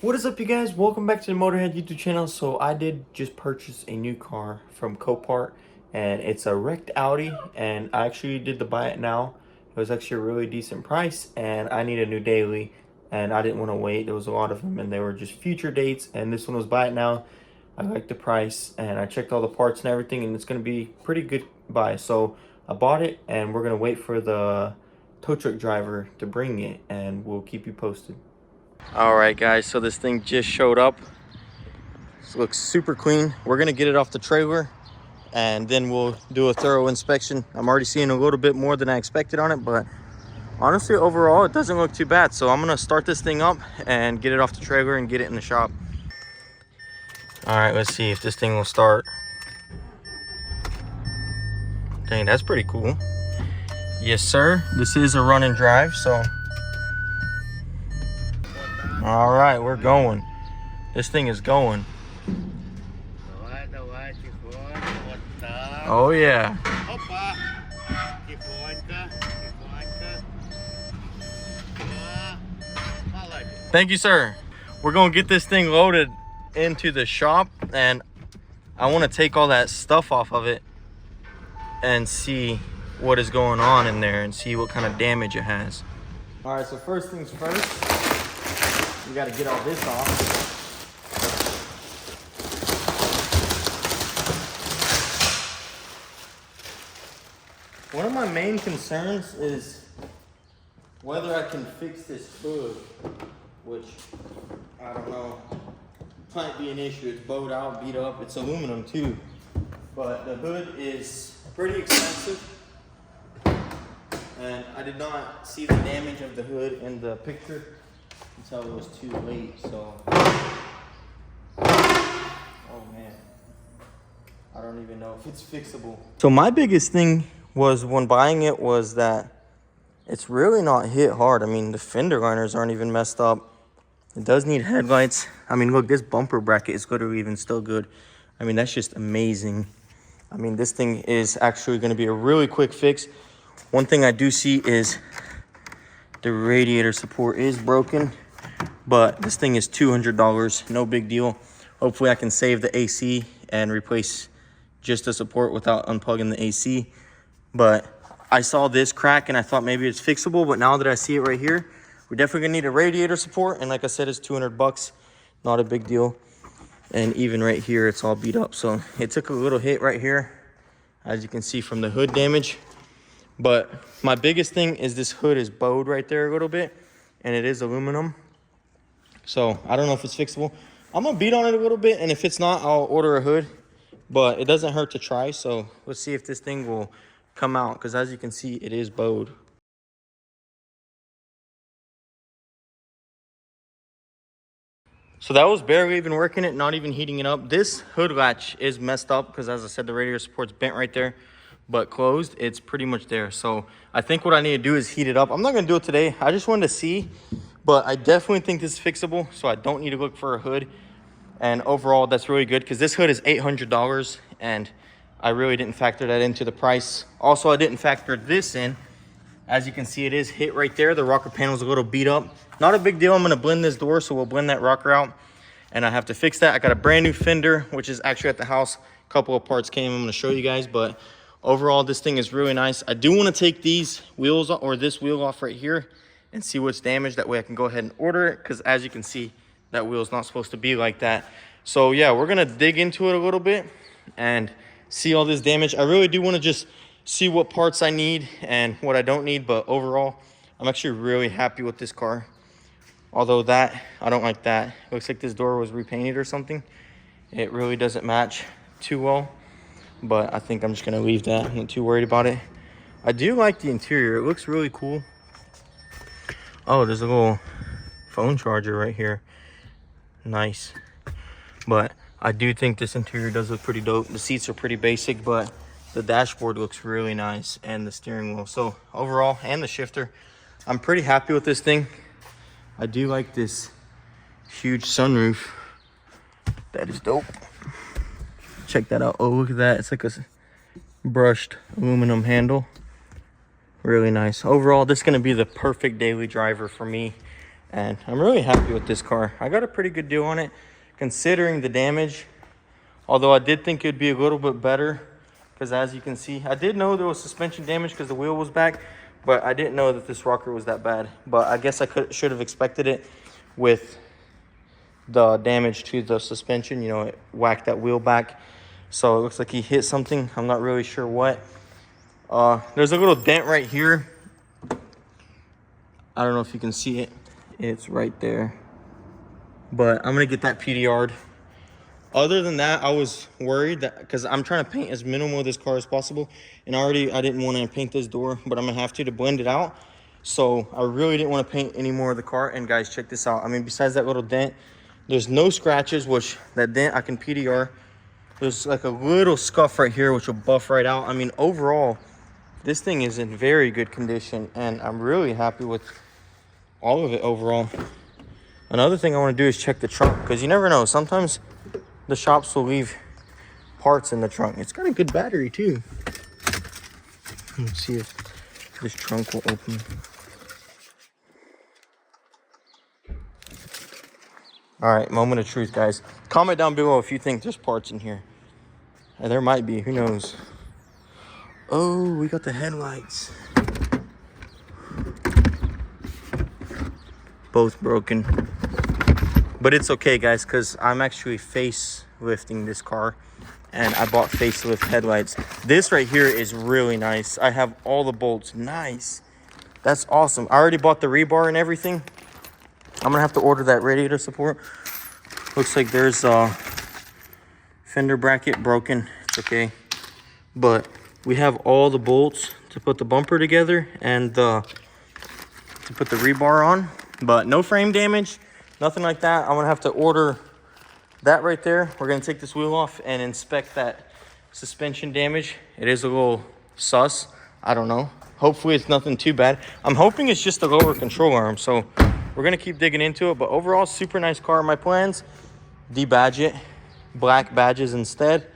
What is up, you guys? Welcome back to the Motorhead YouTube channel. So I did just purchase a new car from Copart, and it's a wrecked Audi, and I actually did the buy it now. It was actually a really decent price, and I need a new daily, and I didn't want to wait. There was a lot of them, and they were just future dates, and this one was buy it now. I liked the price, and I checked all the parts and everything, and it's going to be pretty good buy. So I bought it, and we're going to wait for the tow truck driver to bring it, and we'll keep you posted. All right, guys, so this thing just showed up. This looks super clean. We're gonna get it off the trailer and then we'll do a thorough inspection. I'm already seeing a little bit more than I expected on it, but honestly, overall, it doesn't look too bad. So I'm gonna start this thing up and get it off the trailer and get it in the shop. All right, let's see if this thing will start. Dang, that's pretty cool. Yes, sir. This is a run and drive, so. All right, we're going. This thing is going. Oh yeah. Thank you, sir. We're gonna get this thing loaded into the shop, and I want to take all that stuff off of it and see what is going on in there and see what kind of damage it has. All right, so first things first. We got to get all this off. One of my main concerns is whether I can fix this hood, which I don't know, might be an issue. It's bowed out, beat up. It's aluminum too, but the hood is pretty expensive, and I did not see the damage of the hood in the picture until it was too late. So, oh man, I don't even know if it's fixable. So my biggest thing was when buying it was that it's really not hit hard. I mean, the fender liners aren't even messed up. It does need headlights. I mean, look, this bumper bracket is literally even still good. I mean, that's just amazing. I mean, this thing is actually going to be a really quick fix. One thing I do see is the radiator support is broken, but this thing is $200, no big deal. Hopefully I can save the AC and replace just the support without unplugging the AC. But I saw this crack and I thought maybe it's fixable, but now that I see it right here, we're definitely gonna need a radiator support, and like I said, it's 200 bucks, not a big deal. And even right here, it's all beat up. So it took a little hit right here, as you can see from the hood damage. But my biggest thing is this hood is bowed right there a little bit, and it is aluminum. So I don't know if it's fixable. I'm gonna beat on it a little bit, and if it's not, I'll order a hood, but it doesn't hurt to try. So let's see if this thing will come out, because as you can see, it is bowed. So that was barely even working it, not even heating it up. This hood latch is messed up because, as I said, the radiator support's bent right there, but closed, it's pretty much there. So I think what I need to do is heat it up. I'm not gonna do it today. I just wanted to see, but I definitely think this is fixable, so I don't need to look for a hood. And overall, that's really good because this hood is $800, and I really didn't factor that into the price. Also, I didn't factor this in. As you can see, it is hit right there. The rocker panel is a little beat up. Not a big deal. I'm gonna blend this door, so we'll blend that rocker out. And I have to fix that. I got a brand new fender, which is actually at the house. A couple of parts came, I'm gonna show you guys, but overall, this thing is really nice. I do wanna take these wheels or this wheel off right here and see what's damaged. That way I can go ahead and order it, because as you can see, that wheel is not supposed to be like that. So yeah, we're gonna dig into it a little bit and see all this damage. I really do wanna just see what parts I need and what I don't need, but overall, I'm actually really happy with this car. Although that, I don't like that. It looks like this door was repainted or something. It really doesn't match too well, but I think I'm just gonna leave that. I'm not too worried about it. I do like the interior. It looks really cool. Oh, there's a little phone charger right here. Nice. But I do think this interior does look pretty dope. The seats are pretty basic, but the dashboard looks really nice, and the steering wheel. So overall, and the shifter, I'm pretty happy with this thing. I do like this huge sunroof. That is dope. Check that out. Oh, look at that. It's like a brushed aluminum handle. Really nice. Overall, this is going to be the perfect daily driver for me. And I'm really happy with this car. I got a pretty good deal on it considering the damage. Although I did think it'd be a little bit better because as you can see, I did know there was suspension damage because the wheel was back, but I didn't know that this rocker was that bad. But I guess I should have expected it with the damage to the suspension. You know, it whacked that wheel back. So it looks like he hit something. I'm not really sure what. There's a little dent right here. I don't know if you can see it. It's right there. But I'm gonna get that PDR'd. Other than that, I was worried that because I'm trying to paint as minimal of this car as possible, and I didn't want to paint this door, but I'm gonna have to blend it out. So I really didn't want to paint any more of the car. And guys, check this out. I mean, besides that little dent, there's no scratches, which that dent I can PDR. There's like a little scuff right here, which will buff right out. I mean, overall, this thing is in very good condition, and I'm really happy with all of it overall. Another thing I want to do is check the trunk, because you never know. Sometimes the shops will leave parts in the trunk. It's got a good battery too. Let's see if this trunk will open. All right, moment of truth, guys. Comment down below if you think there's parts in here. And there might be, who knows. Oh, we got the headlights. Both broken. But it's okay, guys, because I'm actually facelifting this car. And I bought facelift headlights. This right here is really nice. I have all the bolts. Nice. That's awesome. I already bought the rebar and everything. I'm going to have to order that radiator support. Looks like there's a fender bracket broken. It's okay. But we have all the bolts to put the bumper together and to put the rebar on. But no frame damage. Nothing like that. I'm going to have to order that right there. We're going to take this wheel off and inspect that suspension damage. It is a little sus. I don't know. Hopefully it's nothing too bad. I'm hoping it's just a lower control arm. So we're going to keep digging into it. But overall, super nice car. My plans, debadge it. Black badges instead.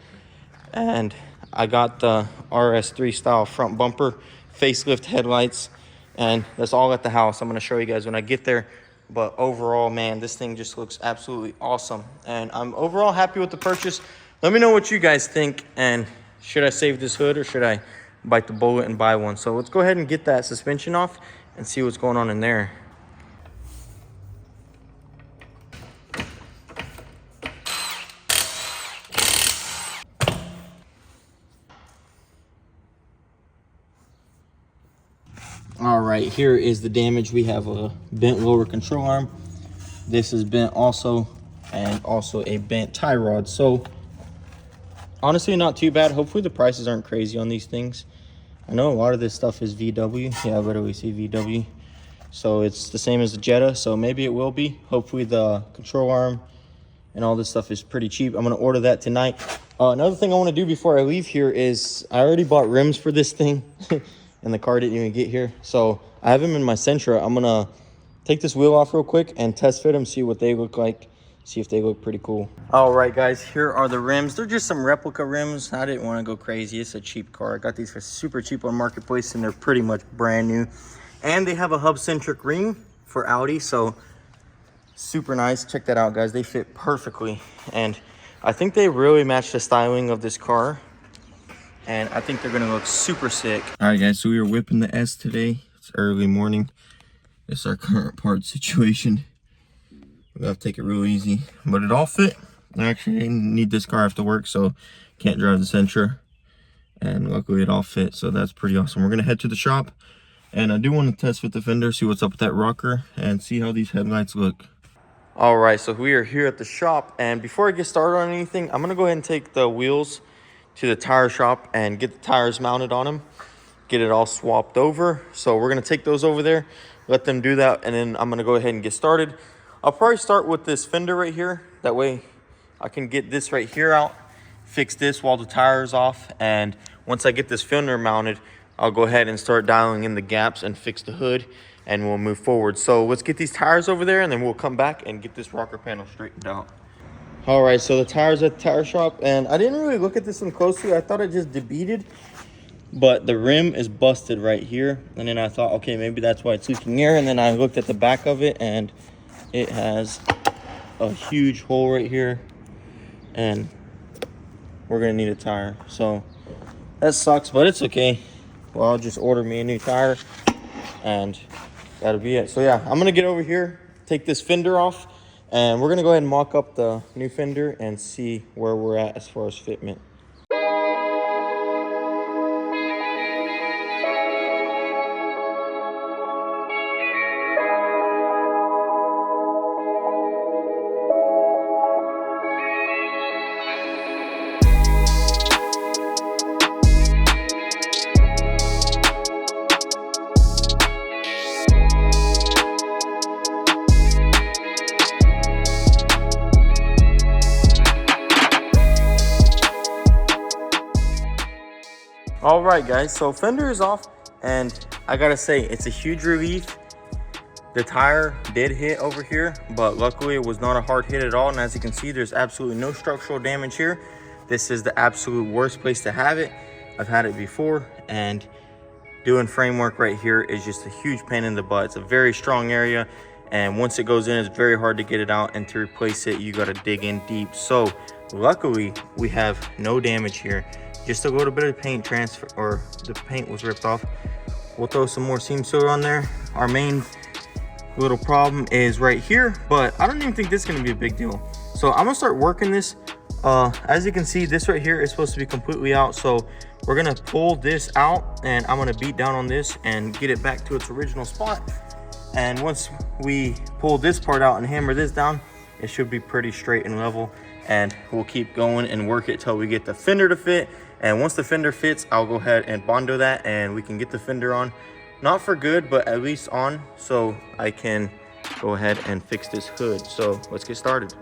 And I got the RS3 style front bumper, facelift headlights. And that's all at the house. I'm going to show you guys when I get there. But overall, man, this thing just looks absolutely awesome. And I'm overall happy with the purchase. Let me know what you guys think. And should I save this hood or should I bite the bullet and buy one? So let's go ahead and get that suspension off and see what's going on in there. All right, here is the damage. We have a bent lower control arm. This is bent also, and also a bent tie rod. So honestly, not too bad. Hopefully the prices aren't crazy on these things. I know a lot of this stuff is VW. Yeah, I literally see VW. So it's the same as the Jetta, so maybe it will be. Hopefully the control arm and all this stuff is pretty cheap. I'm gonna order that tonight. Another thing I wanna do before I leave here is I already bought rims for this thing. And the car didn't even get here. So I have them in my Sentra. I'm gonna take this wheel off real quick and test fit them, see what they look like, see if they look pretty cool. All right, guys, here are the rims. They're just some replica rims. I didn't want to go crazy. It's a cheap car. I got these for super cheap on Marketplace, and they're pretty much brand new. And they have a hub-centric ring for Audi, so super nice. Check that out, guys. They fit perfectly. And I think they really match the styling of this car. And I think they're gonna look super sick. All right, guys, so we are whipping the S today. It's early morning. It's our current part situation. We have to take it real easy, but it all fit. I actually need this car after work, so can't drive the Sentra. And luckily it all fit, so that's pretty awesome. We're gonna head to the shop, and I do want to test with the fender, see what's up with that rocker, and see how these headlights look. All right, so we are here at the shop, and before I get started on anything, I'm gonna go ahead and take the wheels to the tire shop and get the tires mounted on them, get it all swapped over. So we're gonna take those over there, let them do that, and then I'm gonna go ahead and get started. I'll probably start with this fender right here. That way I can get this right here out, fix this while the tire is off. And once I get this fender mounted, I'll go ahead and start dialing in the gaps and fix the hood, and we'll move forward. So let's get these tires over there, and then we'll come back and get this rocker panel straightened out. All right, so the tires at the tire shop, and I didn't really look at this one closely. I thought it just debeaded, but the rim is busted right here. And then I thought, okay, maybe that's why it's leaking air. And then I looked at the back of it, and it has a huge hole right here, and we're gonna need a tire. So that sucks, but it's okay. Well, I'll just order me a new tire, and that'll be it. So yeah, I'm gonna get over here, take this fender off, and we're gonna go ahead and mock up the new fender and see where we're at as far as fitment. All right, guys, so fender is off, and I gotta say, it's a huge relief. The tire did hit over here, but luckily it was not a hard hit at all. And as you can see, there's absolutely no structural damage here. This is the absolute worst place to have it. I've had it before, and doing framework right here is just a huge pain in the butt. It's a very strong area, and once it goes in, it's very hard to get it out, and to replace it, you gotta dig in deep. So luckily, we have no damage here. Just a little bit of paint transfer, or the paint was ripped off. We'll throw some more seam sealer on there. Our main little problem is right here, but I don't even think this is gonna be a big deal. So I'm gonna start working this. As you can see, this right here is supposed to be completely out. So we're gonna pull this out, and I'm gonna beat down on this and get it back to its original spot. And once we pull this part out and hammer this down, it should be pretty straight and level. And we'll keep going and work it till we get the fender to fit. And once the fender fits, I'll go ahead and Bondo that, and we can get the fender on. Not for good, but at least on, so I can go ahead and fix this hood. So let's get started.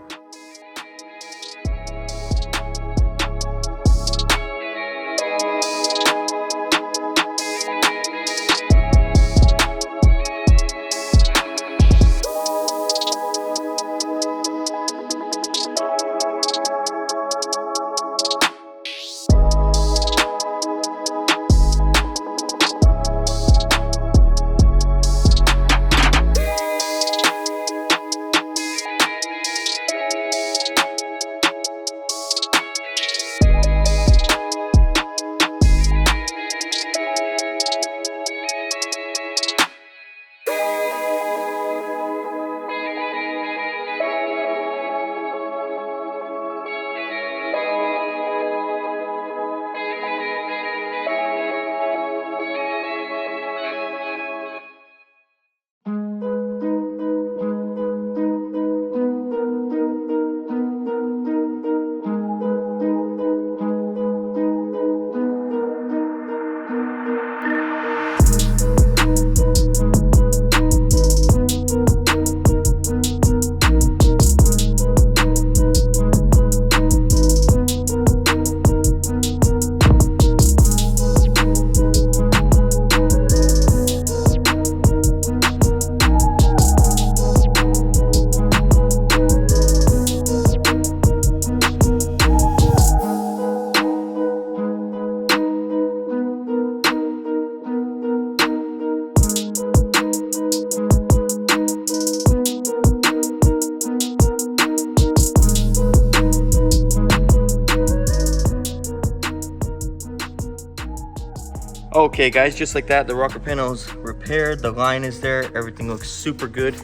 Okay guys, just like that, the rocker panel is repaired, the line is there, everything looks super good.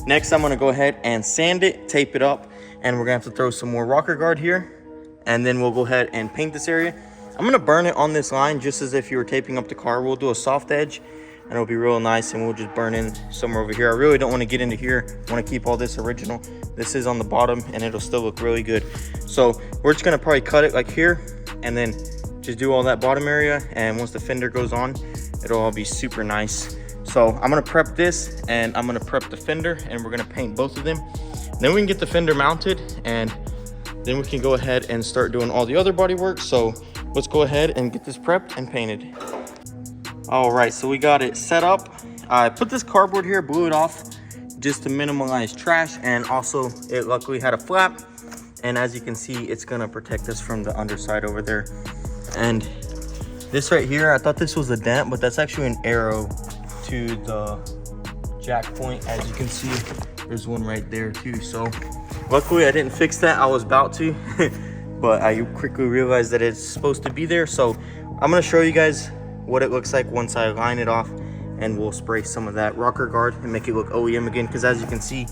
Next, I'm gonna go ahead and sand it, tape it up, and we're gonna have to throw some more rocker guard here, and then we'll go ahead and paint this area. I'm gonna burn it on this line just as if you were taping up the car. We'll do a soft edge, and it'll be real nice, and we'll just burn in somewhere over here. I really don't wanna get into here. I wanna keep all this original. This is on the bottom, and it'll still look really good. So we're just gonna probably cut it like here, and then just do all that bottom area, and once the fender goes on, it'll all be super nice. So I'm gonna prep this, and I'm gonna prep the fender, and we're gonna paint both of them. Then we can get the fender mounted, and then we can go ahead and start doing all the other body work. So let's go ahead and get this prepped and painted. All right, so we got it set up. I put this cardboard here, blew it off just to minimize trash, and also it luckily had a flap. And as you can see, it's gonna protect us from the underside over there. And This right here, I thought this was a dent, but that's actually an arrow to the jack point. As you can see, there's one right there too. So luckily I didn't fix that. I was about to, but I quickly realized that it's supposed to be there. So I'm gonna show you guys what it looks like once I line it off, and we'll spray some of that rocker guard and make it look OEM again, because as you can see,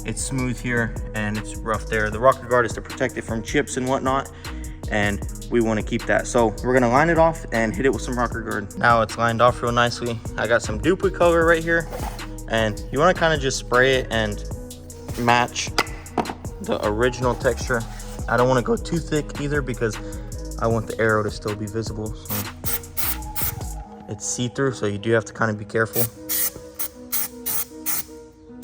it's smooth here and it's rough there. The rocker guard is to protect it from chips and whatnot, and we want to keep that. So we're gonna line it off and hit it with some rocker guard. Now it's lined off real nicely. I got some duplicate color right here, and you want to kind of just spray it and match the original texture. I don't want to go too thick either, because I want the arrow to still be visible. So it's see-through, so you do have to kind of be careful.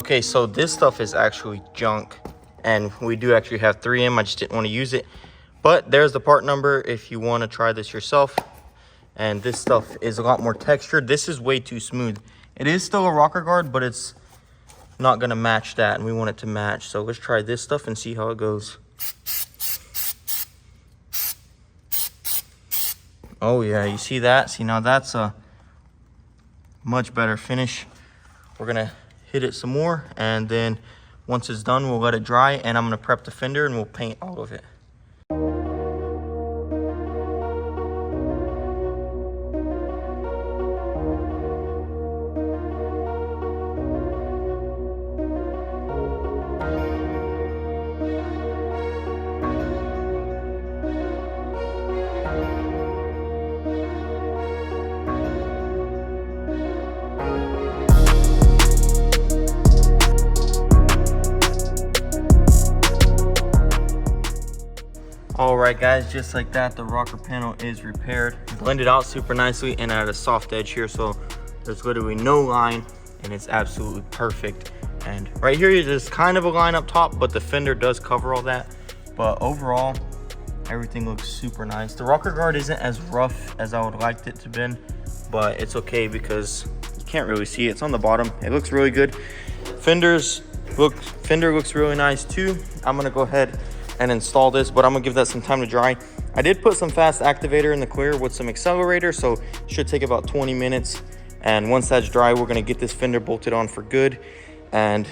Okay, so this stuff is actually junk, and we do actually have 3M. I just didn't want to use it, but there's the part number if you want to try this yourself. And this stuff is a lot more textured. This is way too smooth. It is still a rocker guard, but it's not going to match that, and we want it to match. So let's try this stuff and see how it goes. Oh yeah, you see that? See, now that's a much better finish. We're gonna hit it some more, and then once it's done, we'll let it dry, and I'm gonna prep the fender and we'll paint all of it. All right guys, just like that, the rocker panel is repaired. Blended out super nicely and at a soft edge here, so there's literally no line, and it's absolutely perfect. And right here, there's kind of a line up top, but the fender does cover all that. But overall, everything looks super nice. The rocker guard isn't as rough as I would like it to be, but it's okay because you can't really see it. It's on the bottom. It looks really good. Fender looks really nice too. I'm gonna go ahead and install this, but I'm gonna give that some time to dry. I did put some fast activator in the clear with some accelerator, so it should take about 20 minutes. And once that's dry, we're gonna get this fender bolted on for good. And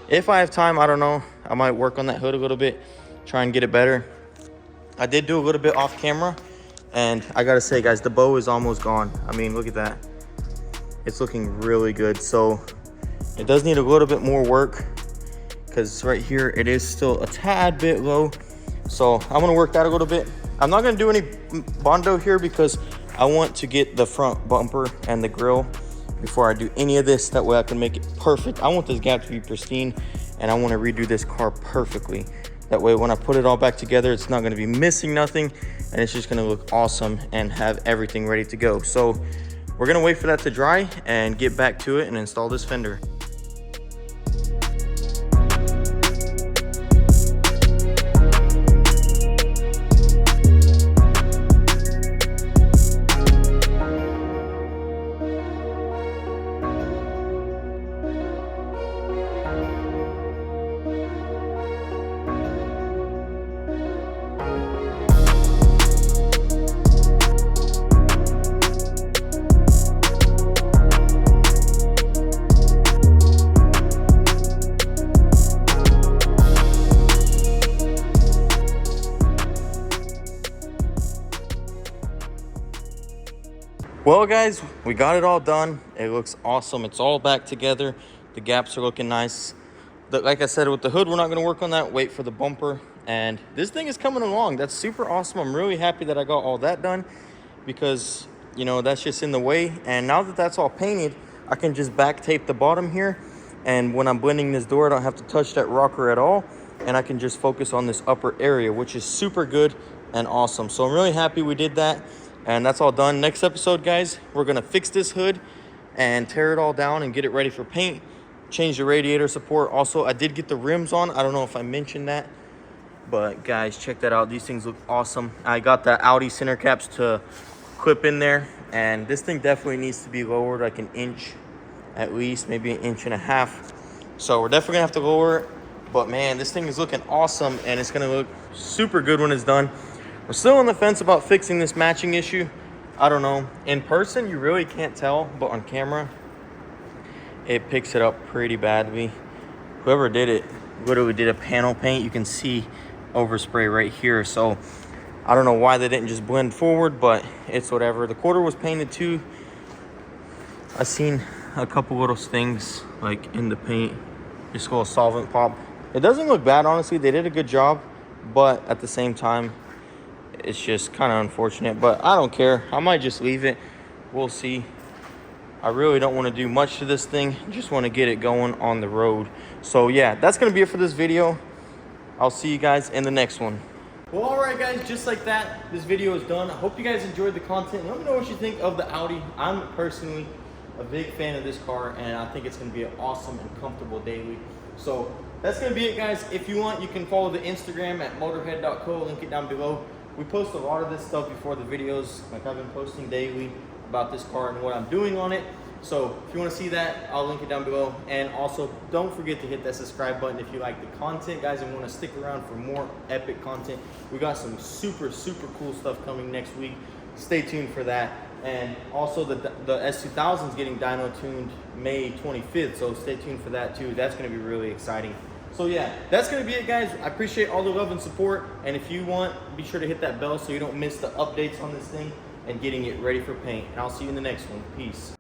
if I have time, I don't know, I might work on that hood a little bit, try and get it better. I did do a little bit off camera, and I gotta say guys, the bow is almost gone. I mean, look at that. It's looking really good. So it does need a little bit more work, because right here it is still a tad bit low. So I'm gonna work that a little bit. I'm not gonna do any Bondo here because I want to get the front bumper and the grill before I do any of this. That way I can make it perfect. I want this gap to be pristine, and I want to redo this car perfectly. That way when I put it all back together, it's not gonna be missing nothing, and it's just gonna look awesome and have everything ready to go. So we're gonna wait for that to dry and get back to it and install this fender. Well guys, we got it all done. It looks awesome. It's all back together. The gaps are looking nice. Like I said, with the hood, we're not gonna work on that. Wait for the bumper. And this thing is coming along. That's super awesome. I'm really happy that I got all that done, because you know, that's just in the way. And now that that's all painted, I can just back tape the bottom here. And when I'm blending this door, I don't have to touch that rocker at all. And I can just focus on this upper area, which is super good and awesome. So I'm really happy we did that. And that's all done. Next episode, guys, we're gonna fix this hood and tear it all down and get it ready for paint, change the radiator support. Also, I did get the rims on. I don't know if I mentioned that, but guys, check that out. These things look awesome. I got the Audi center caps to clip in there, and this thing definitely needs to be lowered like an inch, at least maybe 1.5 inches. So we're definitely gonna have to lower it, but man, this thing is looking awesome, and it's gonna look super good when it's done. We're still on the fence about fixing this matching issue, I don't know. In person, you really can't tell, but on camera, it picks it up pretty badly. Whoever did it literally did a panel paint. You can see overspray right here. So I don't know why they didn't just blend forward, but it's whatever. The quarter was painted too. I seen a couple little things like in the paint, just a little solvent pop. It doesn't look bad, honestly. They did a good job, but at the same time, it's just kind of unfortunate. But I don't care. I might just leave it. We'll see. I really don't want to do much to this thing. Just want to get it going on the road. So yeah, that's going to be it for this video. I'll see you guys in the next one. Well, all right, guys, just like that, this video is done. I hope you guys enjoyed the content. Let me know what you think of the Audi. I'm personally a big fan of this car, and I think it's going to be an awesome and comfortable daily. So that's going to be it, guys. If you want, you can follow the Instagram at motorhead.co. Link it down below. We post a lot of this stuff before the videos. Like, I've been posting daily about this car and what I'm doing on it. So if you want to see that, I'll link it down below. And also, don't forget to hit that subscribe button if you like the content, guys, and want to stick around for more epic content. We got some super cool stuff coming next week. Stay tuned for that. And also the S2000 is getting dyno tuned May 25th, so stay tuned for that too. That's going to be really exciting. So yeah, that's going to be it, guys. I appreciate all the love and support. And if you want, be sure to hit that bell so you don't miss the updates on this thing and getting it ready for paint. And I'll see you in the next one. Peace.